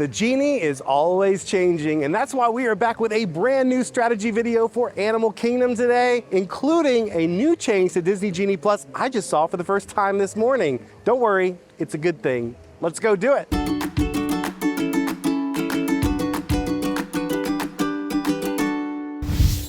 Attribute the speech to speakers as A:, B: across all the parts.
A: The Genie is always changing, and that's why we are back with a brand new strategy video for Animal Kingdom today, including a new change to Disney Genie Plus I just saw for the first time this morning. Don't worry, it's a good thing. Let's go do it.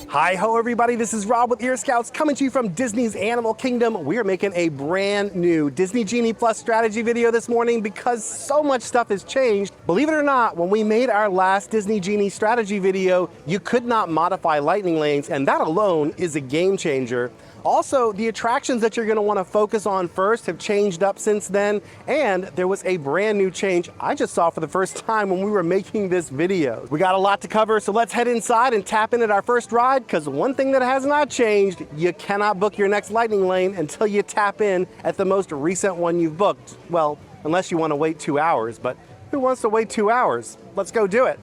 A: Hi-ho everybody, this is Rob with Ear Scouts coming to you from Disney's Animal Kingdom. We are making a brand new Disney Genie Plus strategy video this morning because so much stuff has changed. Believe it or not, when we made our last Disney Genie strategy video, you could not modify lightning lanes, and that alone is a game changer. Also, the attractions that you're gonna wanna focus on first have changed up since then, and there was a brand new change I just saw for the first time when we were making this video. We got a lot to cover, so let's head inside and tap in at our first ride, because one thing that has not changed, you cannot book your next lightning lane until you tap in at the most recent one you've booked. Well, unless you wanna wait 2 hours, but who wants to wait 2 hours? Let's go do it.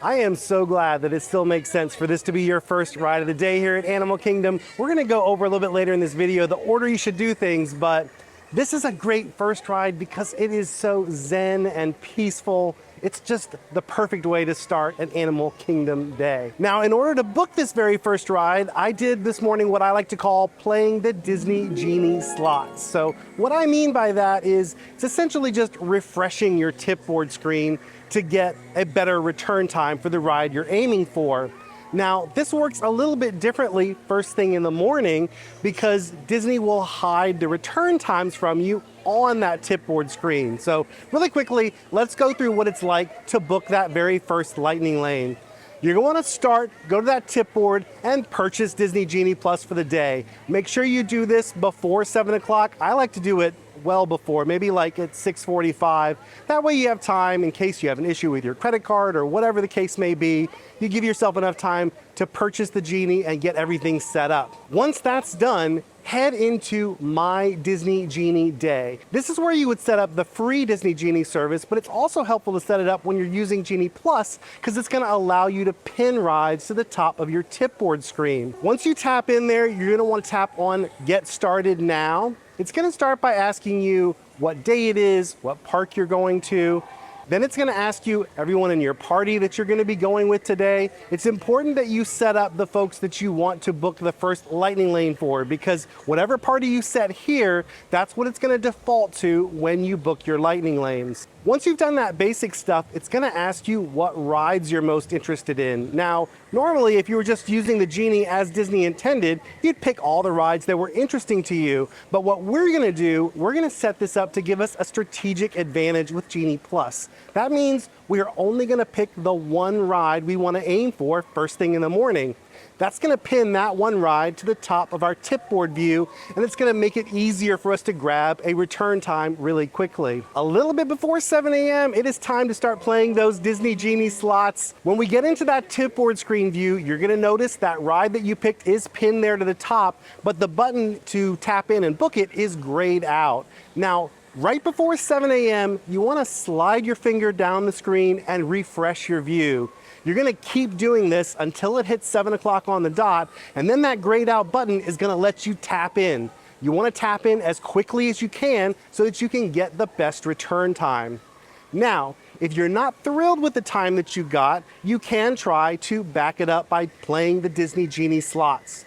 A: I am so glad that it still makes sense for this to be your first ride of the day here at Animal Kingdom. We're gonna go over a little bit later in this video the order you should do things, but this is a great first ride because it is so zen and peaceful. It's just the perfect way to start an Animal Kingdom day. Now, in order to book this very first ride, I did this morning what I like to call playing the Disney Genie slots. So what I mean by that is it's essentially just refreshing your tipboard screen to get a better return time for the ride you're aiming for. Now, this works a little bit differently first thing in the morning because Disney will hide the return times from you on that tipboard screen. So really quickly, let's go through what it's like to book that very first lightning lane. You're going to start, go to that tipboard and purchase Disney Genie Plus for the day. Make sure you do this before 7 o'clock. I like to do it well before, maybe like at 6:45. That way you have time in case you have an issue with your credit card or whatever the case may be. You give yourself enough time to purchase the Genie and get everything set up. Once that's done, head into My Disney Genie Day. This is where you would set up the free Disney Genie service, but it's also helpful to set it up when you're using Genie Plus because it's gonna allow you to pin rides to the top of your tipboard screen. Once you tap in there, you're gonna wanna tap on Get Started Now. It's gonna start by asking you what day it is, what park you're going to. Then it's gonna ask you everyone in your party that you're gonna be going with today. It's important that you set up the folks that you want to book the first lightning lane for because whatever party you set here, that's what it's gonna default to when you book your lightning lanes. Once you've done that basic stuff, it's gonna ask you what rides you're most interested in. Now, normally if you were just using the Genie as Disney intended, you'd pick all the rides that were interesting to you. But what we're gonna do, we're gonna set this up to give us a strategic advantage with Genie Plus. That means we are only gonna pick the one ride we wanna aim for first thing in the morning. That's gonna pin that one ride to the top of our tipboard view, and it's gonna make it easier for us to grab a return time really quickly. A little bit before 7 a.m., it is time to start playing those Disney Genie slots. When we get into that tipboard screen view, you're gonna notice that ride that you picked is pinned there to the top, but the button to tap in and book it is grayed out. Now, right before 7 a.m., you wanna slide your finger down the screen and refresh your view. You're gonna keep doing this until it hits 7 o'clock on the dot, and then that grayed out button is gonna let you tap in. You wanna tap in as quickly as you can so that you can get the best return time. Now, if you're not thrilled with the time that you got, you can try to back it up by playing the Disney Genie slots.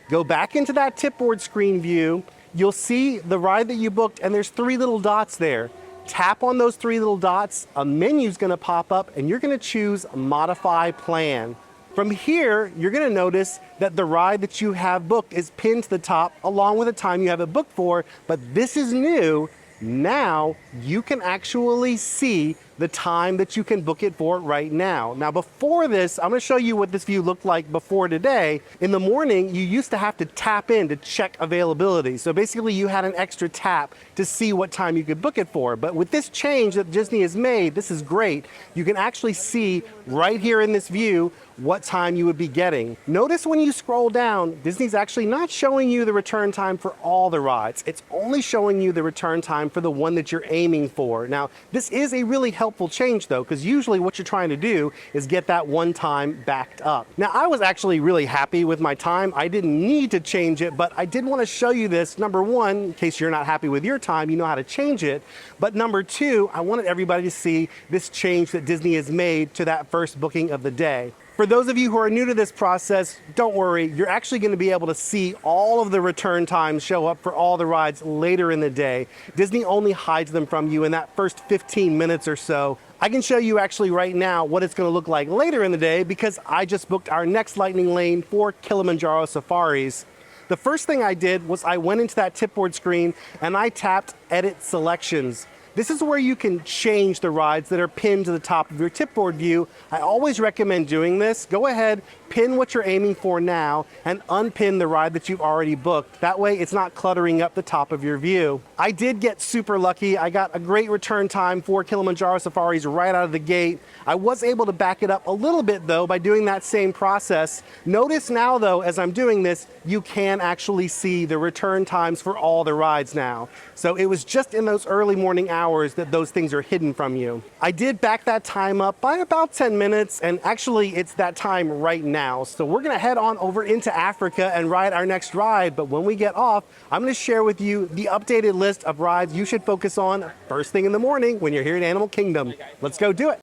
A: Go back into that tipboard screen view, you'll see the ride that you booked and there's 3 little dots there. Tap on those 3 little dots, a menu's gonna pop up and you're gonna choose Modify Plan. From here, you're gonna notice that the ride that you have booked is pinned to the top along with the time you have it booked for, but this is new. Now you can actually see the time that you can book it for right now. Now before this, I'm gonna show you what this view looked like before today. In the morning, you used to have to tap in to check availability. So basically you had an extra tap to see what time you could book it for. But with this change that Disney has made, this is great. You can actually see right here in this view what time you would be getting. Notice when you scroll down, Disney's actually not showing you the return time for all the rides. It's only showing you the return time for the one that you're aiming for. Now, this is a really helpful change though, because usually what you're trying to do is get that one time backed up. Now, I was actually really happy with my time. I didn't need to change it, but I did want to show you this. Number one, in case you're not happy with your time, you know how to change it. But number two, I wanted everybody to see this change that Disney has made to that first booking of the day. For those of you who are new to this process, don't worry, you're actually going to be able to see all of the return times show up for all the rides later in the day. Disney only hides them from you in that first 15 minutes or so. I can show you actually right now what it's going to look like later in the day because I just booked our next lightning lane for Kilimanjaro Safaris. The first thing I did was I went into that tipboard screen and I tapped Edit Selections. This is where you can change the rides that are pinned to the top of your tipboard view. I always recommend doing this. Go ahead, pin what you're aiming for now, and unpin the ride that you've already booked. That way it's not cluttering up the top of your view. I did get super lucky. I got a great return time for Kilimanjaro Safaris right out of the gate. I was able to back it up a little bit though by doing that same process. Notice now though, as I'm doing this, you can actually see the return times for all the rides now. So it was just in those early morning hours that those things are hidden from you. I did back that time up by about 10 minutes, and actually it's that time right now. So we're gonna head on over into Africa and ride our next ride, but when we get off, I'm gonna share with you the updated list of rides you should focus on first thing in the morning when you're here at Animal Kingdom. Let's go do it.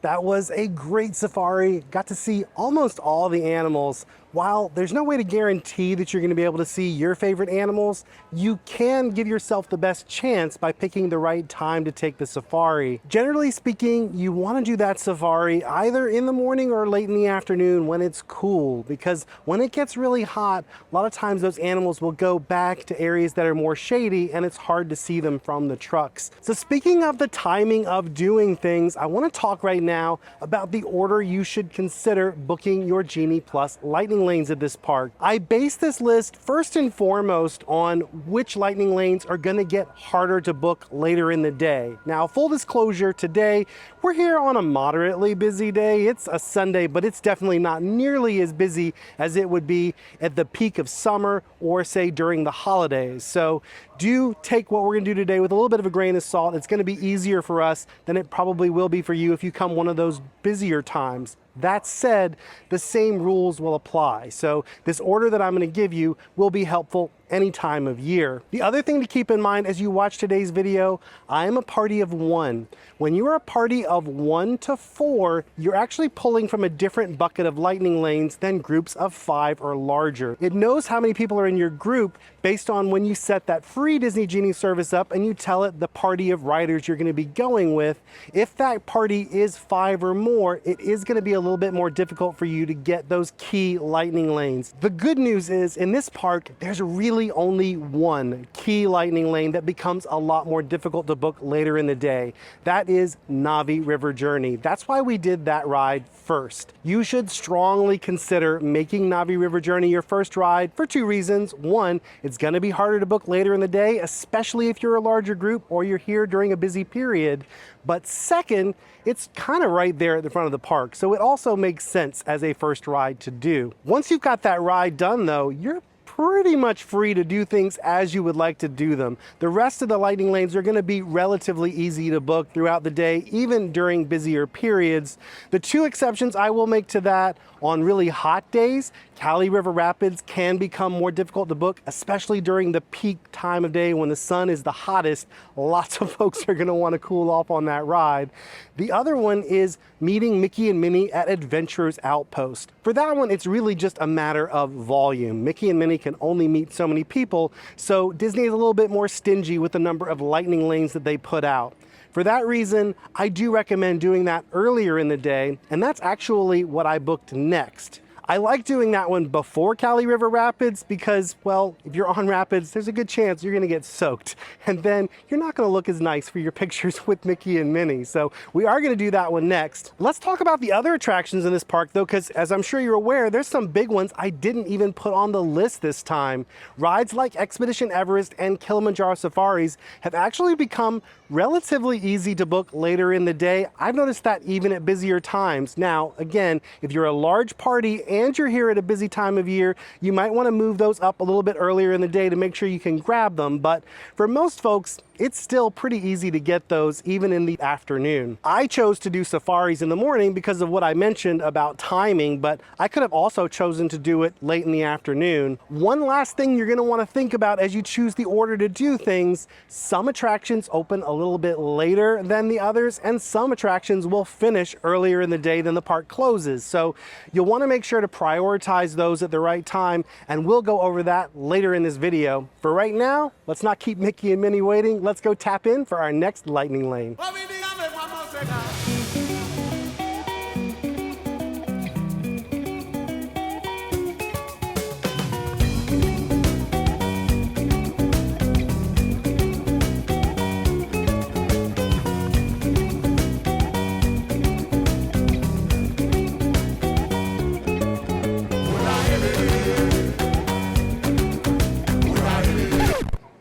A: That was a great safari. Got to see almost all the animals. While there's no way to guarantee that you're going to be able to see your favorite animals, you can give yourself the best chance by picking the right time to take the safari. Generally speaking, you want to do that safari either in the morning or late in the afternoon when it's cool, because when it gets really hot, a lot of times those animals will go back to areas that are more shady and it's hard to see them from the trucks. So speaking of the timing of doing things, I want to talk right now about the order you should consider booking your Genie Plus lightning lanes at this park. I base this list first and foremost on which lightning lanes are going to get harder to book later in the day. Now, full disclosure, today we're here on a moderately busy day. It's a Sunday, but it's definitely not nearly as busy as it would be at the peak of summer or say during the holidays. So do take what we're going to do today with a little bit of a grain of salt. It's going to be easier for us than it probably will be for you if you come one of those busier times. That said, the same rules will apply. So this order that I'm going to give you will be helpful any time of year. The other thing to keep in mind as you watch today's video, I am a party of one. When you're a party of 1 to 4, you're actually pulling from a different bucket of lightning lanes than groups of 5 or larger. It knows how many people are in your group based on when you set that free Disney Genie service up and you tell it the party of riders you're going to be going with. If that party is 5 or more, it is going to be a little bit more difficult for you to get those key lightning lanes. The good news is in this park, there's really only one key lightning lane that becomes a lot more difficult to book later in the day. That is Navi River Journey. That's why we did that ride first. You should strongly consider making Navi River Journey your first ride for 2 reasons. One, it's going to be harder to book later in the day, especially if you're a larger group or you're here during a busy period. But second, it's kind of right there at the front of the park, so it also makes sense as a first ride to do. Once you've got that ride done though, you're pretty much free to do things as you would like to do them. The rest of the lightning lanes are going to be relatively easy to book throughout the day, even during busier periods. The two exceptions I will make to that: on really hot days, Kali River Rapids can become more difficult to book, especially during the peak time of day when the sun is the hottest. Lots of folks are going to want to cool off on that ride. The other one is meeting Mickey and Minnie at Adventurers Outpost. For that one, it's really just a matter of volume. Mickey and Minnie can only meet so many people, so Disney is a little bit more stingy with the number of lightning lanes that they put out. For that reason, I do recommend doing that earlier in the day, and that's actually what I booked next. I like doing that one before Kali River Rapids because, well, if you're on rapids, there's a good chance you're gonna get soaked. And then you're not gonna look as nice for your pictures with Mickey and Minnie. So we are gonna do that one next. Let's talk about the other attractions in this park though, because as I'm sure you're aware, there's some big ones I didn't even put on the list this time. Rides like Expedition Everest and Kilimanjaro Safaris have actually become relatively easy to book later in the day. I've noticed that even at busier times. Now, again, if you're a large party and you're here at a busy time of year, you might want to move those up a little bit earlier in the day to make sure you can grab them. But for most folks, it's still pretty easy to get those even in the afternoon. I chose to do safaris in the morning because of what I mentioned about timing, but I could have also chosen to do it late in the afternoon. One last thing you're going to want to think about as you choose the order to do things: some attractions open a little bit later than the others, and some attractions will finish earlier in the day than the park closes. So you'll want to make sure to prioritize those at the right time, and we'll go over that later in this video. For right now, let's not keep Mickey and Minnie waiting. Let's go tap in for our next lightning lane.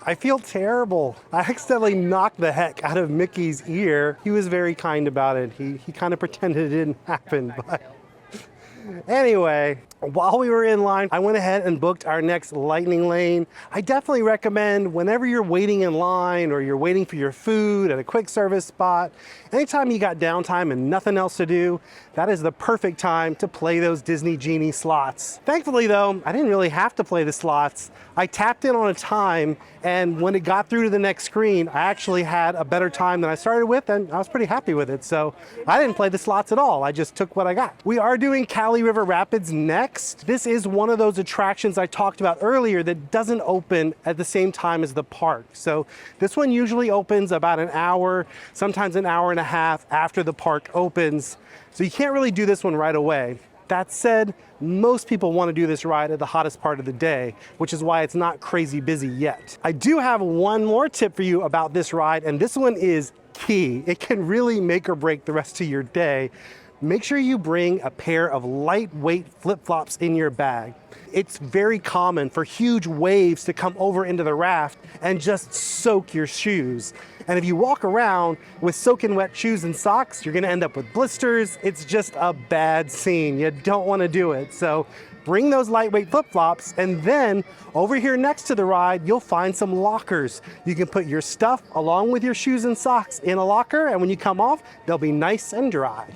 A: I feel terrible. I accidentally knocked the heck out of Mickey's ear. He was very kind about it. He kind of pretended it didn't happen, but anyway, while we were in line, I went ahead and booked our next lightning lane. I definitely recommend whenever you're waiting in line or you're waiting for your food at a quick service spot, anytime you got downtime and nothing else to do, that is the perfect time to play those Disney Genie slots. Thankfully though, I didn't really have to play the slots. I tapped in on a time, and when it got through to the next screen, I actually had a better time than I started with, and I was pretty happy with it. So I didn't play the slots at all. I just took what I got. We are doing Kali River Rapids next. This is one of those attractions I talked about earlier that doesn't open at the same time as the park. So this one usually opens about an hour, sometimes an hour and a half after the park opens. So you can't really do this one right away. That said, most people want to do this ride at the hottest part of the day, which is why it's not crazy busy yet. I do have one more tip for you about this ride, and this one is key. It can really make or break the rest of your day. Make sure you bring a pair of lightweight flip-flops in your bag. It's very common for huge waves to come over into the raft and just soak your shoes. And if you walk around with soaking wet shoes and socks, you're gonna end up with blisters. It's just a bad scene. You don't wanna do it. So bring those lightweight flip-flops, and then over here next to the ride, you'll find some lockers. You can put your stuff along with your shoes and socks in a locker, and when you come off, they'll be nice and dry.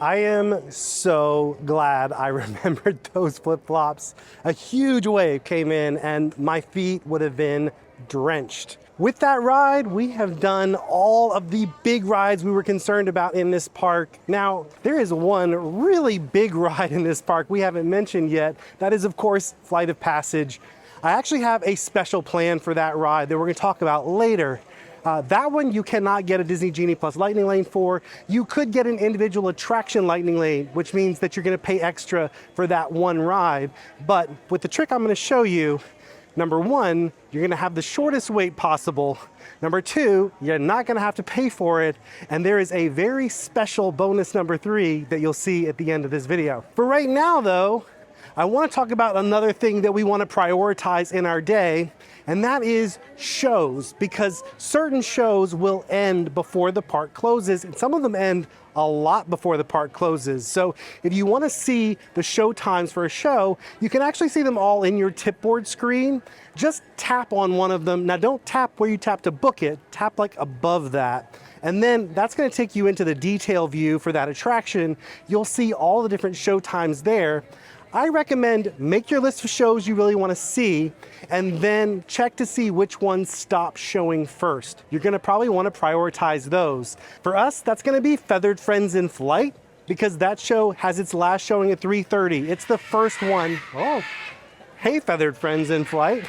A: I am so glad I remembered those flip-flops. A huge wave came in and my feet would have been drenched. With that ride, we have done all of the big rides we were concerned about in this park. Now, there is one really big ride in this park we haven't mentioned yet. That is, of course, Flight of Passage. I actually have a special plan for that ride that we're going to talk about later. That one you cannot get a Disney Genie Plus lightning lane for. You could get an individual attraction lightning lane, which means that you're gonna pay extra for that one ride. But with the trick I'm gonna show you, number one, you're gonna have the shortest wait possible. Number two, you're not gonna have to pay for it. And there is a very special bonus number three that you'll see at the end of this video. For right now though, I wanna talk about another thing that we wanna prioritize in our day, and that is shows, because certain shows will end before the park closes, and some of them end a lot before the park closes. So if you want to see the show times for a show, you can actually see them all in your tipboard screen. Just tap on one of them. Now don't tap where you tap to book it, tap like above that. And then that's going to take you into the detail view for that attraction. You'll see all the different show times there. I recommend make your list of shows you really want to see and then check to see which ones stop showing first. You're going to probably want to prioritize those. For us, that's going to be Feathered Friends in Flight, because that show has its last showing at 3:30. It's the first one. Oh, hey, Feathered Friends in Flight.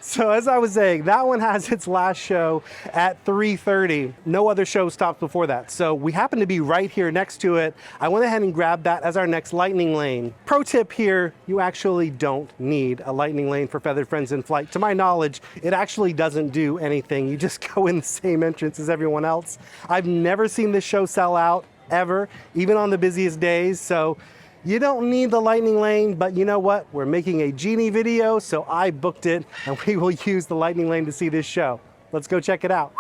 A: So as I was saying, that one has its last show at 3:30. No other show stops before that. So we happen to be right here next to it. I went ahead and grabbed that as our next lightning lane. Pro tip here, you actually don't need a lightning lane for Feathered Friends in Flight. To my knowledge, it actually doesn't do anything. You just go in the same entrance as everyone else. I've never seen this show sell out, ever, even on the busiest days. So you don't need the lightning lane, but you know what? We're making a Genie video, so I booked it, and we will use the lightning lane to see this show. Let's go check it out.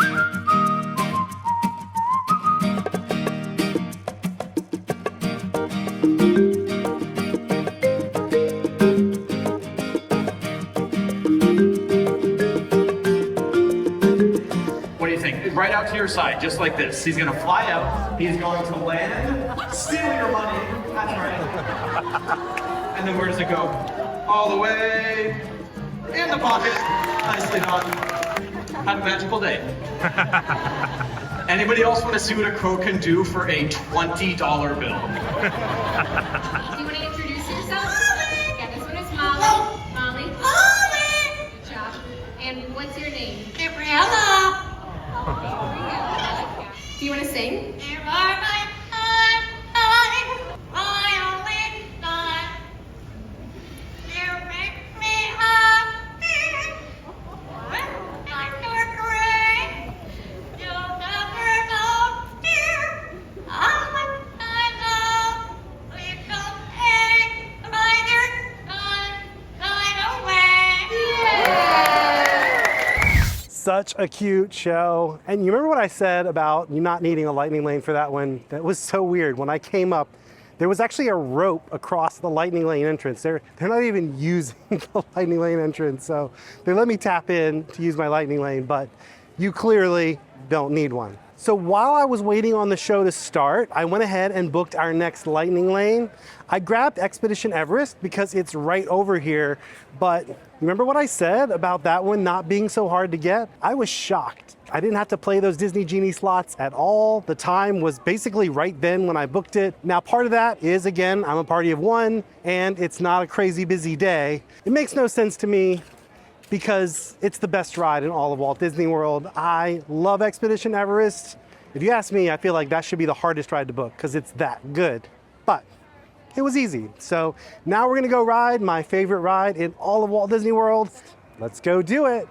B: What do you think? Right out to your side, just like this. He's gonna fly out, he's going to land, steal your money, that's right. And then where does it go? All the way in the pocket. Nicely done. Have a magical day. Anybody else want to see what a crow can do for a $20 bill?
C: Do you want to introduce yourself? Yeah, this one is Molly. Molly. Molly! Good job. And what's your name?
D: Gabriella.
C: Do you want to sing?
D: You are my sunshine, my only sun. You make me happy when I'm gray. You'll never know, dear, how much I love. Please don't take the brighter sunshine away.
A: Such a cute show. And you remember what I said about you not needing a lightning lane for that one? That was so weird. When I came up, there was actually a rope across the lightning lane entrance. They're not even using the lightning lane entrance. So they let me tap in to use my lightning lane, but you clearly don't need one. So while I was waiting on the show to start, I went ahead and booked our next lightning lane. I grabbed Expedition Everest because it's right over here, but remember what I said about that one not being so hard to get? I was shocked. I didn't have to play those Disney Genie slots at all. The time was basically right then when I booked it. Now part of that is, again, I'm a party of one and it's not a crazy busy day. It makes no sense to me because it's the best ride in all of Walt Disney World. I love Expedition Everest. If you ask me, I feel like that should be the hardest ride to book because it's that good. But it was easy. So now we're gonna go ride my favorite ride in all of Walt Disney World. Let's go do it.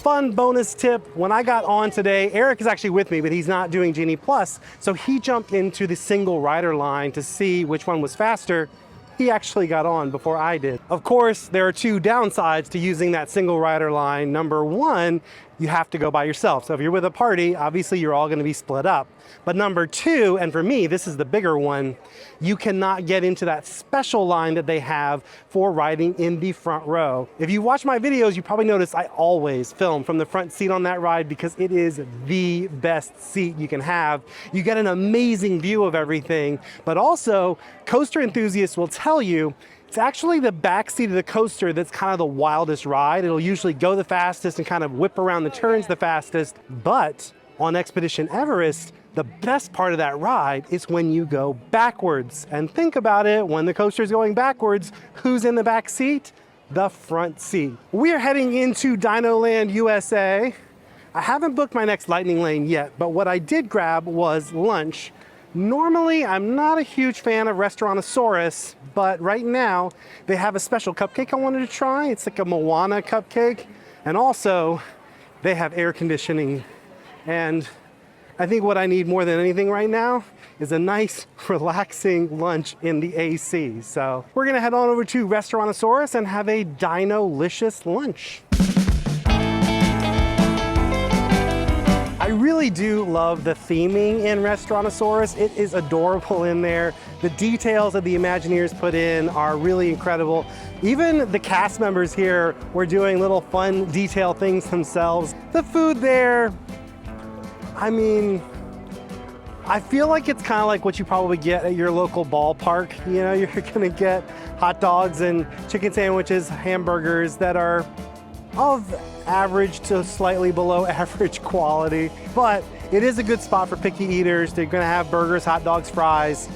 A: Fun bonus tip, when I got on today, Eric is actually with me, but he's not doing Genie Plus, so he jumped into the single rider line to see which one was faster. He actually got on before I did. Of course, there are two downsides to using that single rider line. Number one, you have to go by yourself. So if you're with a party, obviously you're all going to be split up. But number two, and for me, this is the bigger one, you cannot get into that special line that they have for riding in the front row. If you watch my videos, you probably notice I always film from the front seat on that ride because it is the best seat you can have. You get an amazing view of everything, but also coaster enthusiasts will tell you it's actually the back seat of the coaster that's kind of the wildest ride. It'll usually go the fastest and kind of whip around the turns the fastest. But on Expedition Everest, the best part of that ride is when you go backwards. And think about it, when the coaster is going backwards, who's in the back seat? The front seat. We are heading into Dino Land, USA. I haven't booked my next lightning lane yet, but what I did grab was lunch. Normally, I'm not a huge fan of Restaurantosaurus, but right now they have a special cupcake I wanted to try. It's like a Moana cupcake. And also, they have air conditioning. And I think what I need more than anything right now is a nice, relaxing lunch in the AC. So we're gonna head on over to Restaurantosaurus and have a dino-licious lunch. I really do love the theming in Restaurantosaurus. It is adorable in there. The details that the Imagineers put in are really incredible. Even the cast members here were doing little fun detail things themselves. The food there, I mean, I feel like it's kind of like what you probably get at your local ballpark. You know, you're gonna get hot dogs and chicken sandwiches, hamburgers that are of average to slightly below average quality, but it is a good spot for picky eaters. They're gonna have burgers, hot dogs, fries.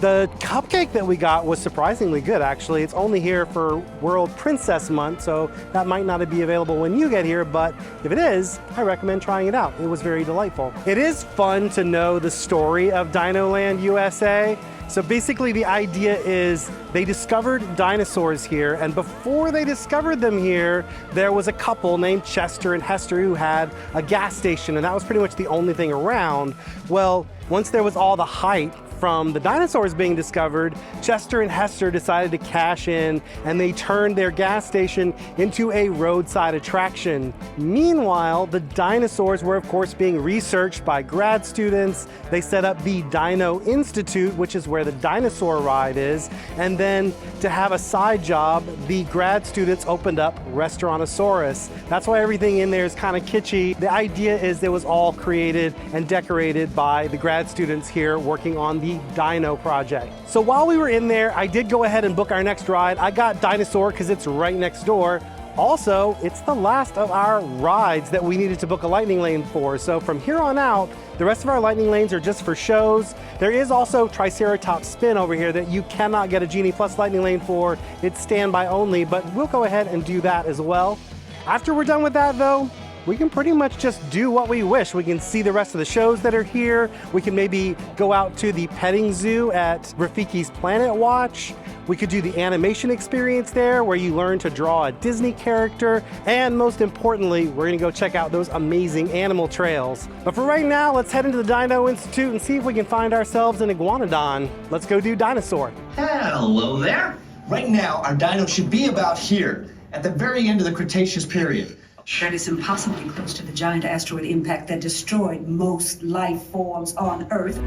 A: The cupcake that we got was surprisingly good, actually. It's only here for World Princess Month, so that might not be available when you get here, but if it is, I recommend trying it out. It was very delightful. It is fun to know the story of Dino Land USA. So basically the idea is they discovered dinosaurs here, and before they discovered them here, there was a couple named Chester and Hester who had a gas station, and that was pretty much the only thing around. Well, once there was all the hype from the dinosaurs being discovered, Chester and Hester decided to cash in, and they turned their gas station into a roadside attraction. Meanwhile, the dinosaurs were of course being researched by grad students. They set up the Dino Institute, which is where the dinosaur ride is, and then to have a side job, the grad students opened up Restaurantosaurus. That's why everything in there is kind of kitschy. The idea is it was all created and decorated by the grad students here working on the Dino project. So while we were in there, I did go ahead and book our next ride. I got Dinosaur because it's right next door. Also, it's the last of our rides that we needed to book a lightning lane for. So from here on out, the rest of our lightning lanes are just for shows. There is also Triceratops Spin over here that you cannot get a Genie Plus lightning lane for. It's standby only, but we'll go ahead and do that as well. After we're done with that though, we can pretty much just do what we wish. We can see the rest of the shows that are here. We can maybe go out to the petting zoo at Rafiki's Planet Watch. We could do the animation experience there where you learn to draw a Disney character. And most importantly, we're gonna go check out those amazing animal trails. But for right now, let's head into the Dino Institute and see if we can find ourselves an iguanodon. Let's go do Dinosaur.
E: Hello there. Right now, our dino should be about here, at the very end of the Cretaceous period.
F: That is impossibly close to the giant asteroid impact that destroyed most life forms on Earth.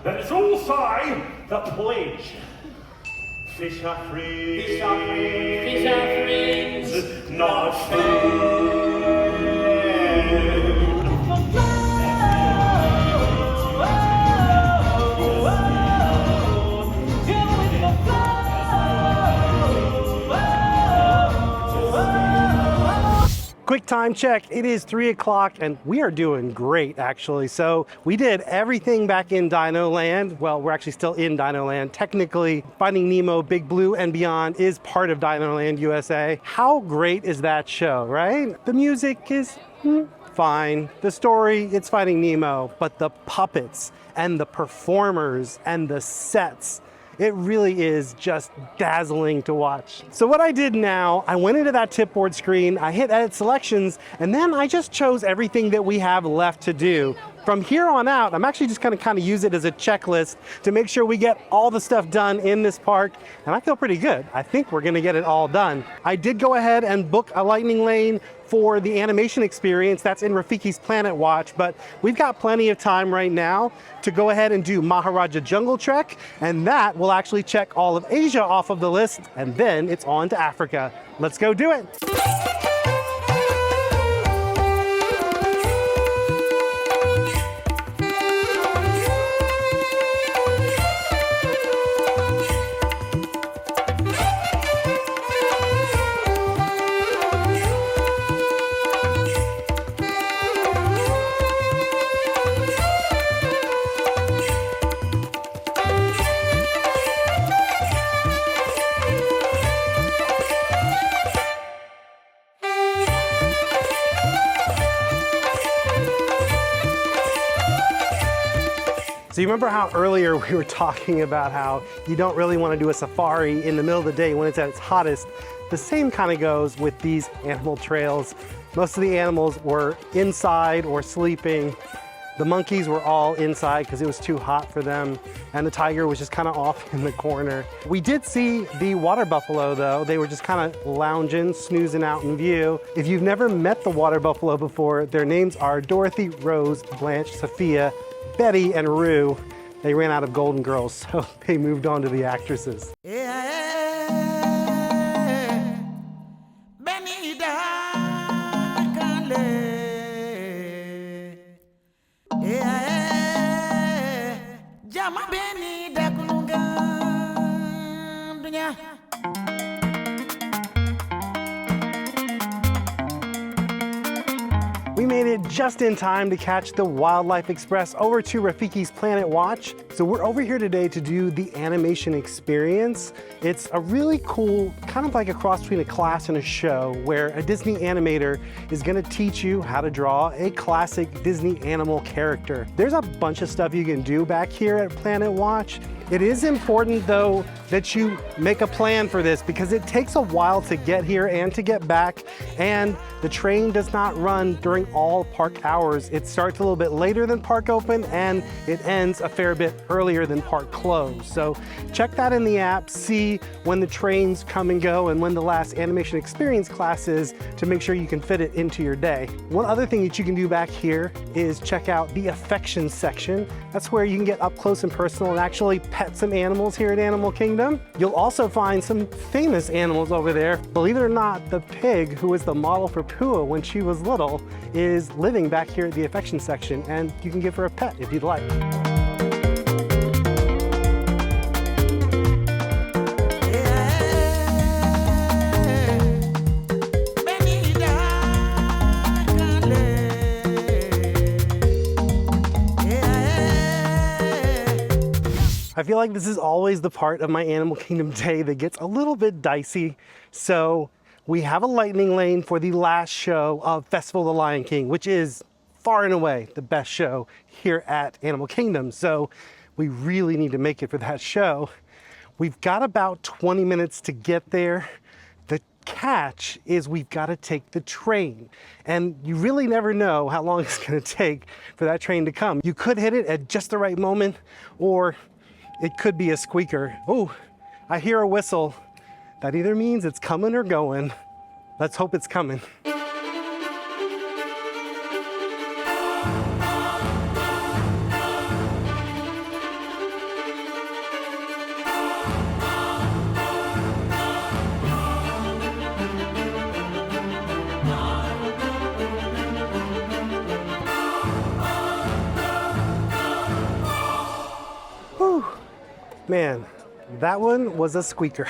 G: Let's all sign the pledge. Fish are friends. Fish are friends. Fish are friends. Not food.
A: Quick time check, it is 3 o'clock and we are doing great actually. So we did everything back in Dino Land. Well, we're actually still in Dino Land. Technically, Finding Nemo, Big Blue and Beyond is part of Dino Land USA. How great is that show, right? The music is fine. The story, it's Finding Nemo, but the puppets and the performers and the sets, it really is just dazzling to watch. So what I did now, I went into that tipboard screen, I hit edit selections, and then I just chose everything that we have left to do. From here on out, I'm actually just gonna kind of use it as a checklist to make sure we get all the stuff done in this park, and I feel pretty good. I think we're gonna get it all done. I did go ahead and book a lightning lane for the animation experience. That's in Rafiki's Planet Watch, but we've got plenty of time right now to go ahead and do Maharaja Jungle Trek, and that will actually check all of Asia off of the list, and then it's on to Africa. Let's go do it. So you remember how earlier we were talking about how you don't really want to do a safari in the middle of the day when it's at its hottest? The same kind of goes with these animal trails. Most of the animals were inside or sleeping. The monkeys were all inside because it was too hot for them, and the tiger was just kind of off in the corner. We did see the water buffalo though. They were just kind of lounging, snoozing out in view. If you've never met the water buffalo before, their names are Dorothy, Rose, Blanche, Sophia, Betty, and Rue. They ran out of Golden Girls, so they moved on to the actresses. We made it just in time to catch the Wildlife Express over to Rafiki's Planet Watch. So we're over here today to do the animation experience. It's a really cool, kind of like a cross between a class and a show, where a Disney animator is gonna teach you how to draw a classic Disney animal character. There's a bunch of stuff you can do back here at Planet Watch. It is important though that you make a plan for this because it takes a while to get here and to get back, and the train does not run during all park hours. It starts a little bit later than park open and it ends a fair bit earlier than park close. So check that in the app, see when the trains come and go and when the last animation experience class is to make sure you can fit it into your day. One other thing that you can do back here is check out the affection section. That's where you can get up close and personal and actually pet some animals here at Animal Kingdom. You'll also find some famous animals over there. Believe it or not, the pig who was the model for Pua when she was little is living back here at the affection section, and you can give her a pet if you'd like. I feel like this is always the part of my Animal Kingdom day that gets a little bit dicey. So we have a lightning lane for the last show of Festival of the Lion King, which is far and away the best show here at Animal Kingdom. So we really need to make it for that show. We've got about 20 minutes to get there. The catch is we've got to take the train, and you really never know how long it's going to take for that train to come. You could hit it at just the right moment, or it could be a squeaker. Oh, I hear a whistle. That either means it's coming or going. Let's hope it's coming. Man, that one was a squeaker.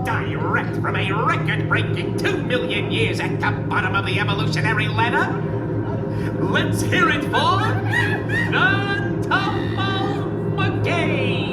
H: Direct from a record-breaking 2 million years at the bottom of the evolutionary ladder, let's hear it for the Tumble Brigade!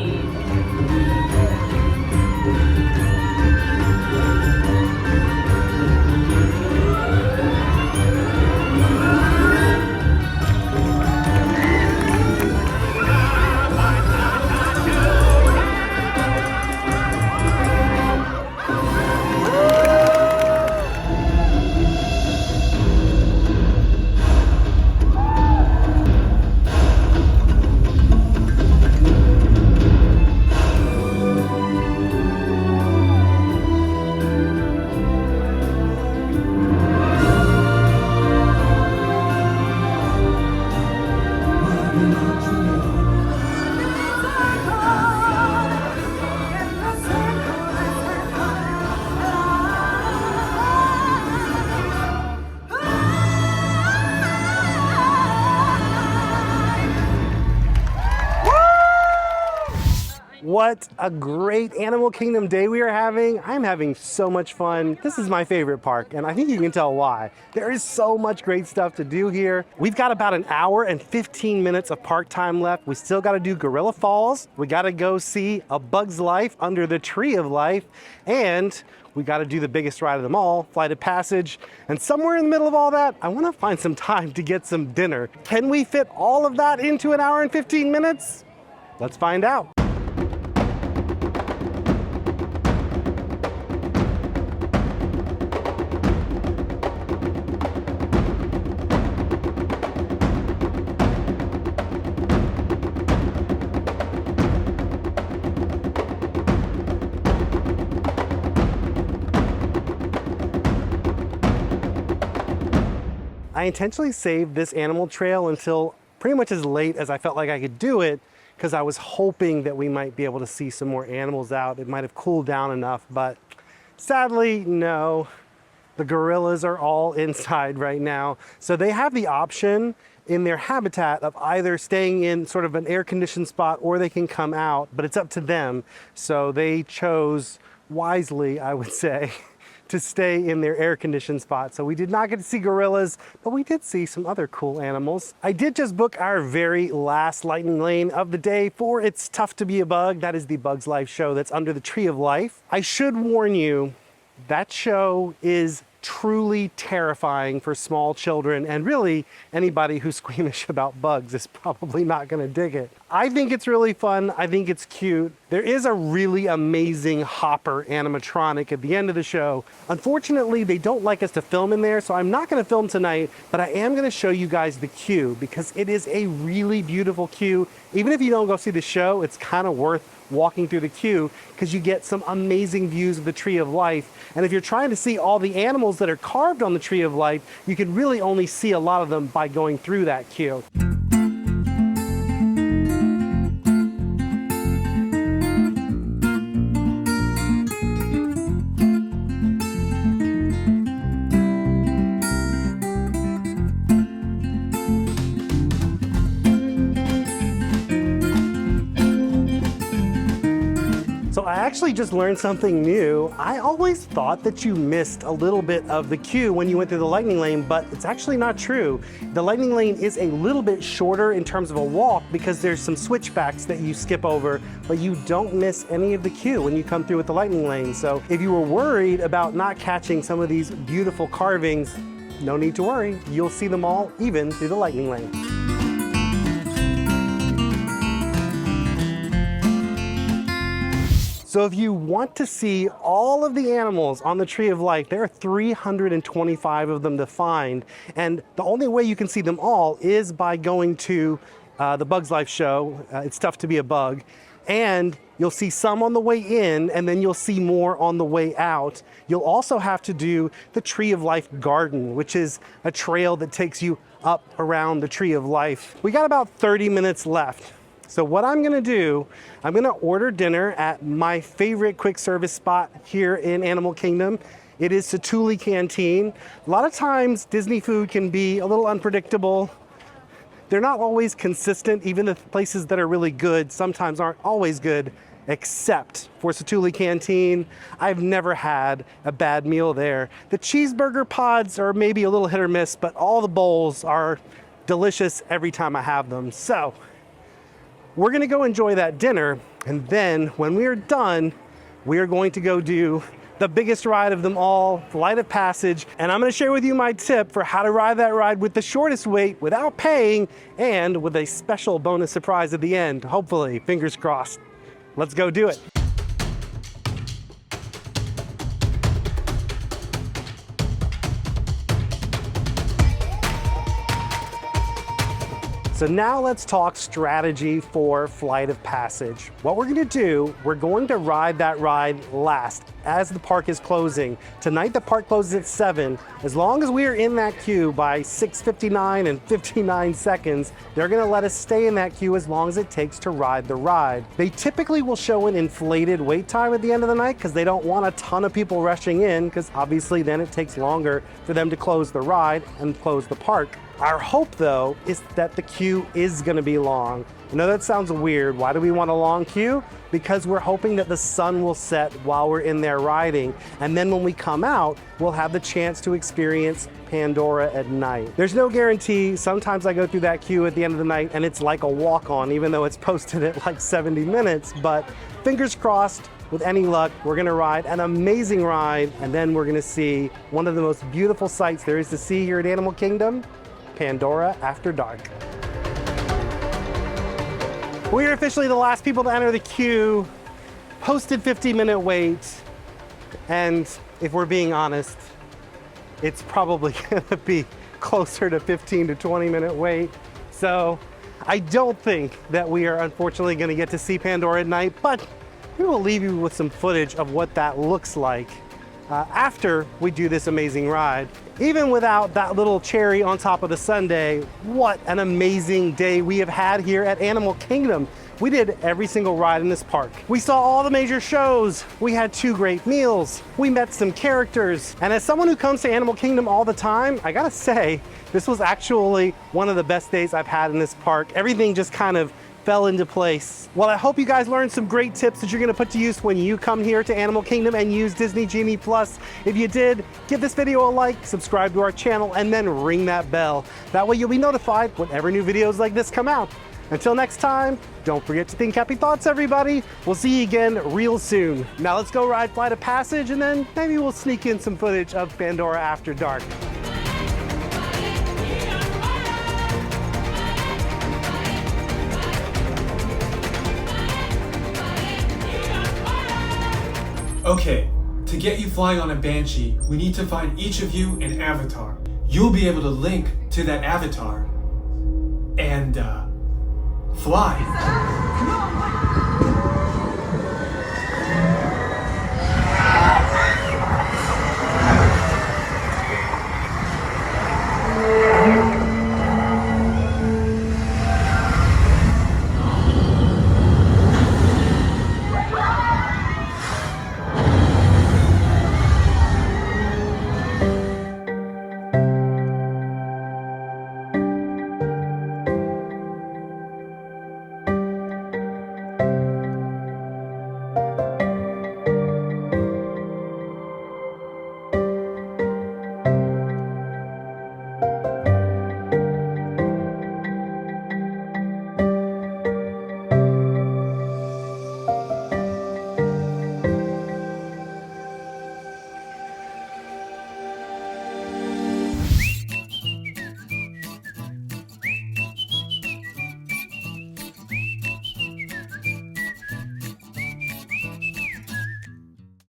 A: What a great Animal Kingdom day we are having. I'm having so much fun. This is my favorite park, and I think you can tell why. There is so much great stuff to do here. We've got about an hour and 15 minutes of park time left. We still got to do Gorilla Falls. We got to go see A Bug's Life under the Tree of Life, and we got to do the biggest ride of them all, Flight of Passage. And somewhere in the middle of all that, I want to find some time to get some dinner. Can we fit all of that into an hour and 15 minutes? Let's find out. I intentionally saved this animal trail until pretty much as late as I felt like I could do it, because I was hoping that we might be able to see some more animals out. It might have cooled down enough, but sadly, no. The gorillas are all inside right now. So they have the option in their habitat of either staying in sort of an air-conditioned spot or they can come out, but it's up to them. So they chose wisely, I would say, to stay in their air-conditioned spot. So we did not get to see gorillas, but we did see some other cool animals. I did just book our very last lightning lane of the day for It's Tough to Be a Bug. That is the Bug's Life show that's under the Tree of Life. I should warn you, that show is truly terrifying for small children, and really anybody who's squeamish about bugs is probably not gonna dig it. I think it's really fun. I think it's cute. There is a really amazing Hopper animatronic at the end of the show. Unfortunately, they don't like us to film in there, so I'm not gonna film tonight, but I am gonna show you guys the queue because it is a really beautiful queue. Even if you don't go see the show, it's kind of worth walking through the queue because you get some amazing views of the Tree of Life. And if you're trying to see all the animals that are carved on the Tree of Life, you can really only see a lot of them by going through that queue. So I actually just learned something new. I always thought that you missed a little bit of the queue when you went through the lightning lane, but it's actually not true. The lightning lane is a little bit shorter in terms of a walk because there's some switchbacks that you skip over, but you don't miss any of the queue when you come through with the lightning lane. So if you were worried about not catching some of these beautiful carvings, no need to worry. You'll see them all even through the lightning lane. So if you want to see all of the animals on the Tree of Life, there are 325 of them to find. And the only way you can see them all is by going to the Bug's Life show. It's Tough to Be a Bug. And you'll see some on the way in, and then you'll see more on the way out. You'll also have to do the Tree of Life Garden, which is a trail that takes you up around the Tree of Life. We got about 30 minutes left. So what I'm gonna do, I'm gonna order dinner at my favorite quick service spot here in Animal Kingdom. It is Satuli Canteen. A lot of times Disney food can be a little unpredictable. They're not always consistent. Even the places that are really good sometimes aren't always good, except for Satuli Canteen. I've never had a bad meal there. The cheeseburger pods are maybe a little hit or miss, but all the bowls are delicious every time I have them. So we're gonna go enjoy that dinner, and then when we are done, we are going to go do the biggest ride of them all, Flight of Passage, and I'm gonna share with you my tip for how to ride that ride with the shortest wait without paying, and with a special bonus surprise at the end, hopefully, fingers crossed. Let's go do it. So now let's talk strategy for Flight of Passage. What we're gonna do, we're going to ride that ride last as the park is closing. Tonight the park closes at 7. As long as we are in that queue by 6:59 and 59 seconds, they're gonna let us stay in that queue as long as it takes to ride the ride. They typically will show an inflated wait time at the end of the night because they don't want a ton of people rushing in, because obviously then it takes longer for them to close the ride and close the park. Our hope, though, is that the queue is gonna be long. I know that sounds weird. Why do we want a long queue? Because we're hoping that the sun will set while we're in there riding, and then when we come out, we'll have the chance to experience Pandora at night. There's no guarantee. Sometimes I go through that queue at the end of the night and it's like a walk-on, even though it's posted at like 70 minutes, but fingers crossed. With any luck, we're gonna ride an amazing ride, and then we're gonna see one of the most beautiful sights there is to see here at Animal Kingdom, Pandora after dark. We are officially the last people to enter the queue. Posted 50-minute wait. And if we're being honest, it's probably gonna be closer to 15 to 20-minute wait. So I don't think that we are unfortunately gonna get to see Pandora at night, but we will leave you with some footage of what that looks like after we do this amazing ride. Even without that little cherry on top of the sundae, what an amazing day we have had here at Animal Kingdom. We did every single ride in this park. We saw all the major shows. We had 2 great meals. We met some characters. And as someone who comes to Animal Kingdom all the time, I gotta say, this was actually one of the best days I've had in this park. Everything just kind of fell into place. Well, I hope you guys learned some great tips that you're gonna put to use when you come here to Animal Kingdom and use Disney Genie Plus. If you did, give this video a like, subscribe to our channel, and then ring that bell. That way you'll be notified whenever new videos like this come out. Until next time, don't forget to think happy thoughts, everybody. We'll see you again real soon. Now let's go ride Flight of Passage, and then maybe we'll sneak in some footage of Pandora after dark.
I: Okay, to get you flying on a Banshee, we need to find each of you an avatar. You'll be able to link to that avatar and fly.